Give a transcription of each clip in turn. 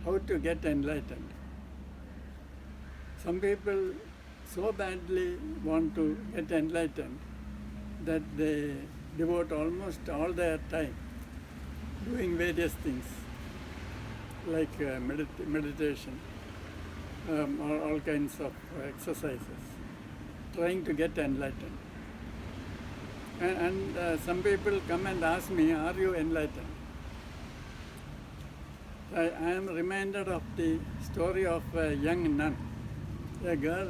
how to get enlightened. Some people so badly want to get enlightened that they devote almost all their time doing various things like meditation, or all kinds of exercises, trying to get enlightened. And some people come and ask me, are you enlightened? I am reminded of the story of a young nun. A girl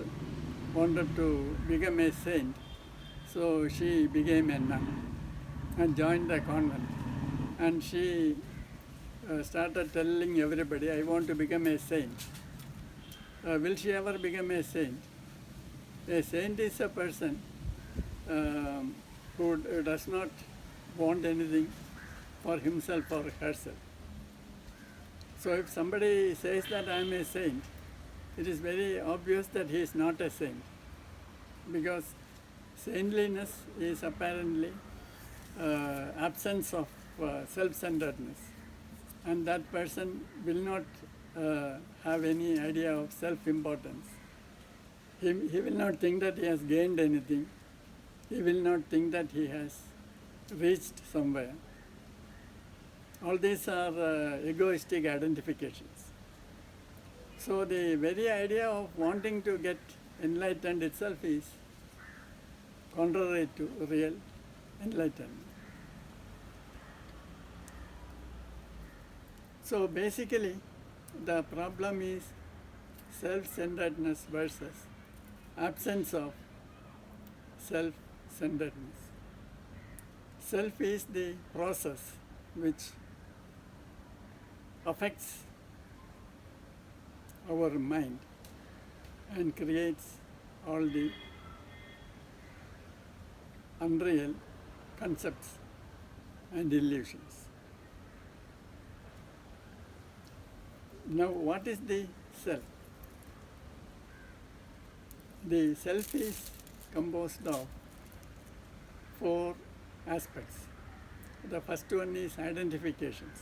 wanted to become a saint, so she became a nun and joined a convent. And she started telling everybody, I want to become a saint. Will she ever become a saint? A saint is a person who does not want anything for himself or herself. So if somebody says that I am a saint, it is very obvious that he is not a saint, because saintliness is apparently absence of self-centeredness, and that person will not have any idea of self-importance. He will not think that he has gained anything. He will not think that he has reached somewhere. All these are egoistic identifications. So the very idea of wanting to get enlightened itself is contrary to real enlightenment. So basically, the problem is self-centeredness versus absence of self-centeredness. Self is the process which affects our mind and creates all the unreal concepts and illusions. Now, what is the self? The self is composed of 4 aspects. The first one is identifications.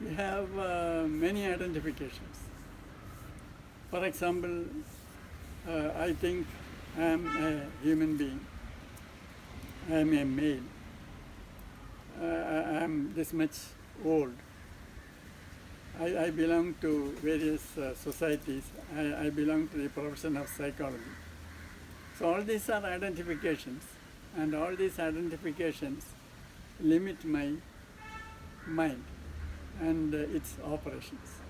We have many identifications. For example, I think I am a human being. I am a male. I am this much old. I belong to various societies. I belong to the profession of psychology. So all these are identifications, and all these identifications limit my mind and its operations.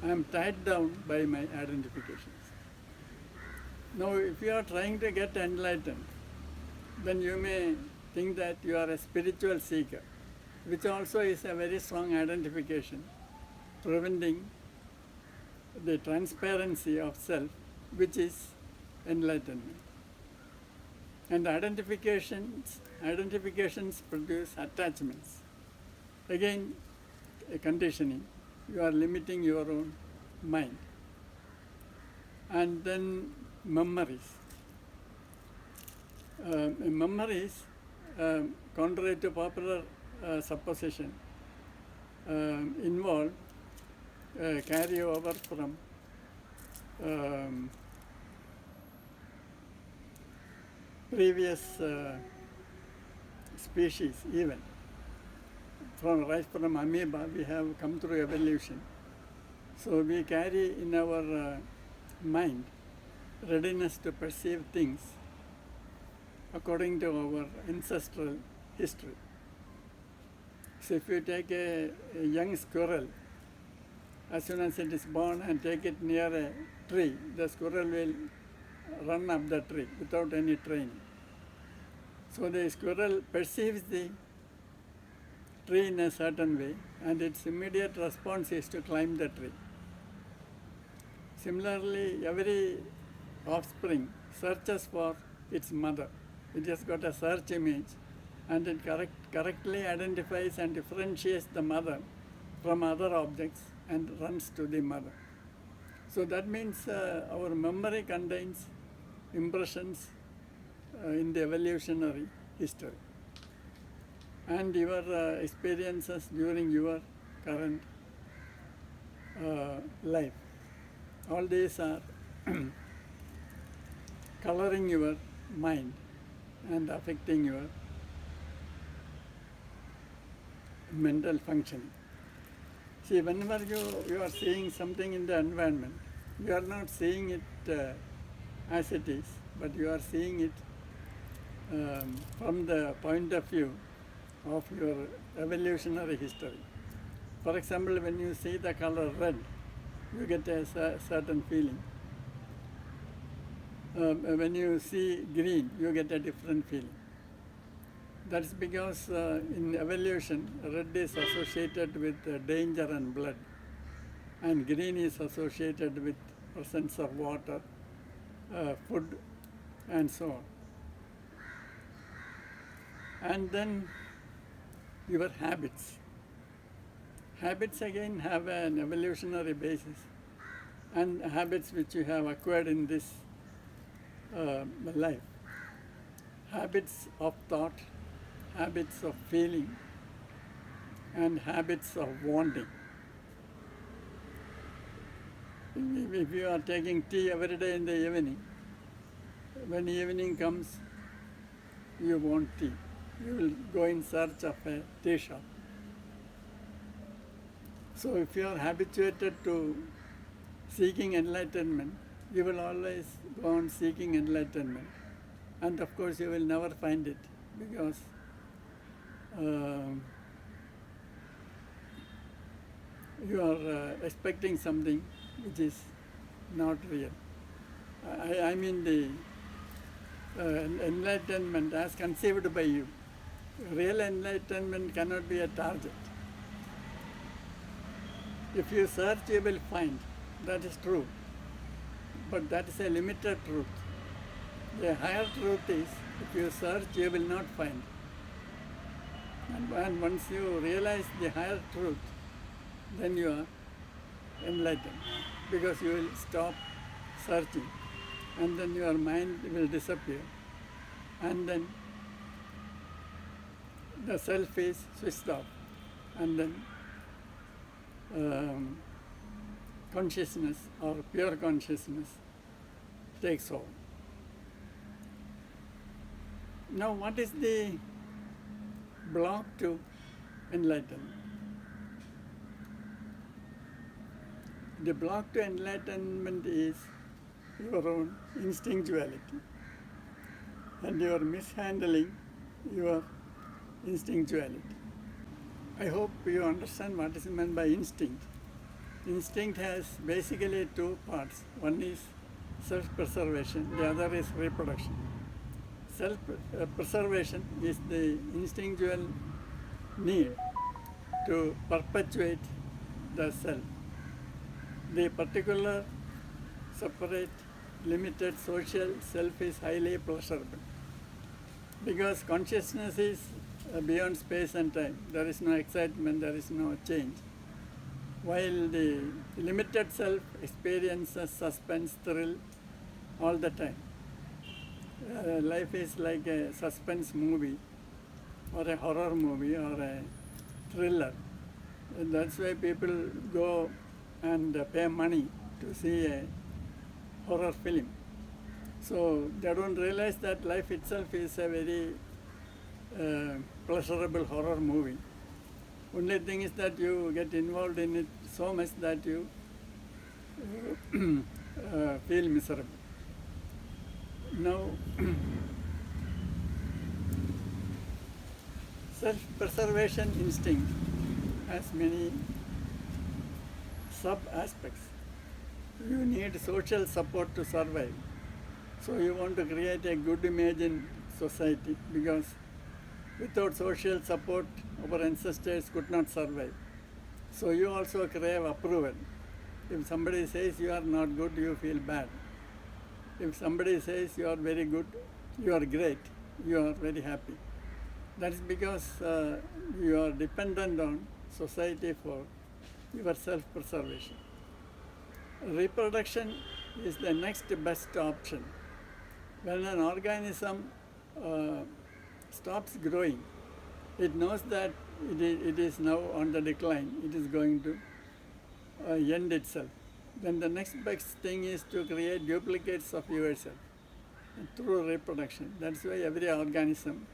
I am tied down by my identifications. Now, if you are trying to get enlightened, then you may think that you are a spiritual seeker, which also is a very strong identification, preventing the transparency of self, which is enlightenment. And identifications produce attachments. Again, a conditioning. You are limiting your own mind. And then memories. Memories, contrary to popular supposition, involve carryover from previous species even. Right from amoeba, we have come through evolution. So we carry in our mind readiness to perceive things according to our ancestral history. So if you take a young squirrel, as soon as it is born and take it near a tree, the squirrel will run up the tree without any training. So the squirrel perceives the tree in a certain way, and its immediate response is to climb the tree. Similarly, every offspring searches for its mother. It has got a search image, and it correctly identifies and differentiates the mother from other objects and runs to the mother. So that means our memory contains impressions in the evolutionary history, and your experiences during your current life. All these are coloring your mind and affecting your mental functioning. See, whenever you are seeing something in the environment, you are not seeing it as it is, but you are seeing it from the point of view of your evolutionary history. For example, when you see the color red, you get a certain feeling. When you see green, you get a different feeling. That's because in evolution, red is associated with danger and blood, and green is associated with presence of water, food, and so on. And then your habits. Habits again have an evolutionary basis, and habits which you have acquired in this life. Habits of thought, habits of feeling, and habits of wanting. If you are taking tea every day in the evening, when evening comes, you want tea. You will go in search of a tea shop. So if you are habituated to seeking enlightenment, you will always go on seeking enlightenment. And of course you will never find it because you are expecting something which is not real. I mean the enlightenment as conceived by you. Real enlightenment cannot be a target. If you search, you will find. That is true. But that is a limited truth. The higher truth is, if you search, you will not find. And once you realize the higher truth, then you are enlightened. Because you will stop searching. And then your mind will disappear. And then the self is switched off. And then consciousness or pure consciousness takes over. Now, what is the block to enlightenment? The block to enlightenment is your own instinctuality, and you are mishandling your instinctuality. I hope you understand what is meant by instinct. Instinct has basically two parts. One is self-preservation, the other is reproduction. Self-preservation is the instinctual need to perpetuate the self. The particular, separate, limited social self is highly pleasurable because consciousness is beyond space and time. There is no excitement, there is no change. While the limited self experiences suspense, thrill all the time. Life is like a suspense movie or a horror movie or a thriller. And that's why people go and pay money to see a horror film. So they don't realize that life itself is a very pleasurable horror movie. Only thing is that you get involved in it so much that you feel miserable. Now, self-preservation instinct has many sub-aspects. You need social support to survive. So you want to create a good image in society because without social support, our ancestors could not survive. So you also crave approval. If somebody says you are not good, you feel bad. If somebody says you are very good, you are great, you are very happy. That is because you are dependent on society for your self-preservation. Reproduction is the next best option. When an organism stops growing, it knows that it is now on the decline, it is going to end itself. then the next best thing is to create duplicates of yourself through reproduction. That's why every organism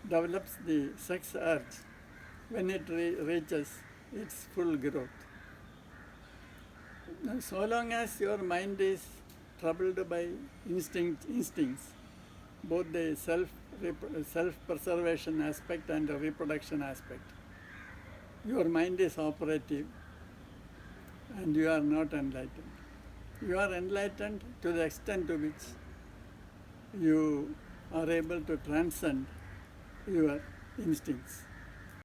develops the sex urge when it reaches its full growth. Now, so long as your mind is troubled by instincts, both the self-preservation aspect and the reproduction aspect, your mind is operative and you are not enlightened. You are enlightened to the extent to which you are able to transcend your instincts.